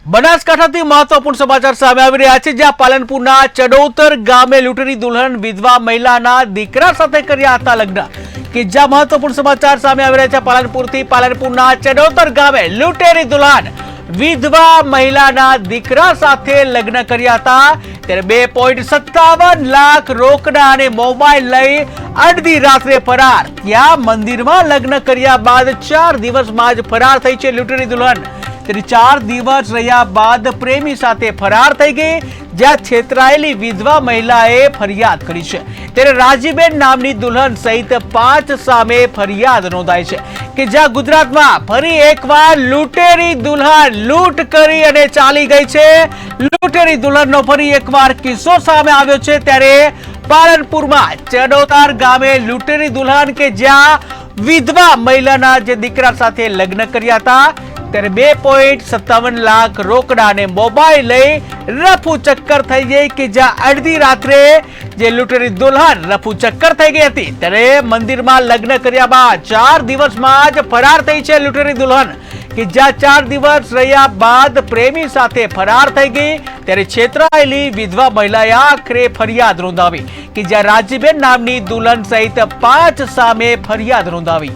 બનાસકાંઠાથી મહત્વપૂર્ણ સમાચાર સામે આવી રહ્યા છે, જ્યાં પાલનપુરના ચડોતર ગામે લૂંટેલી દુલ્હન વિધવા મહિલાના દીકરા સાથે કર્યા હતા લગ્ન। કે જ્યાં મહત્વપૂર્ણ સમાચાર સામે આવી રહ્યા છે, પાલનપુરથી પાલનપુરના ચડોતર ગામે લૂંટેલી દુલ્હન વિધવા મહિલાના દીકરા સાથે લગ્ન કર્યા હતા। ત્યારે 2.57 લાખ રોકડા અને મોબાઈલ લઈ અડધી રાત્રે ફરાર। ત્યાં મંદિરમાં લગ્ન કર્યા બાદ 4 દિવસમાં જ ફરાર થઈ છે લૂંટેલી દુલ્હન। ત્યારે 4 દિવસ રહ્યા બાદ પ્રેમી સાથે ફરાર થઈ ગઈ, જ્યાં છેતરાયેલી વિધવા મહિલાએ ફરિયાદ કરી છે। ત્યારે રાજીબેન નામની દુલ્હન સહિત 5 સામે ફરિયાદ નોંધાઈ છે, કે જ્યાં ગુજરાતમાં ફરી એકવાર લૂંટેરી દુલ્હન લૂંટ કરી અને ચાલી ગઈ છે। લૂંટેરી દુલ્હનનો ફરી એકવાર કિસ્સો સામે આવ્યો છે। ત્યારે પાલનપુરમાં ચડોતર ગામે લૂંટેરી દુલ્હન કે જ્યાં વિધવા મહિલાના જે દીકરા સાથે લગ્ન કર્યા હતા, ત્યારે 2.57 લાખ રોકડા અને મોબાઈલ લઈ રફુ ચક્કર થઈ ગઈ, કે જ્યાં અડધી રાત્રે જે લૂંટેરી દુલ્હન રફુ ચક્કર થઈ ગઈ હતી। ત્યારે મંદિરમાં લગ્ન કર્યા બાદ 4 દિવસમાં જ ફરાર થઈ છે લૂંટેરી દુલ્હન, કે જ્યાં 4 દિવસ રહ્યા બાદ પ્રેમી સાથે ફરાર થઈ ગઈ। ત્યારે છેતરાયેલી વિધવા મહિલાએ આખરે ફરિયાદ નોંધાવી, કે જ્યાં રાજીબેન નામની દુલ્હન સહિત 5 સામે ફરિયાદ નોંધાવી।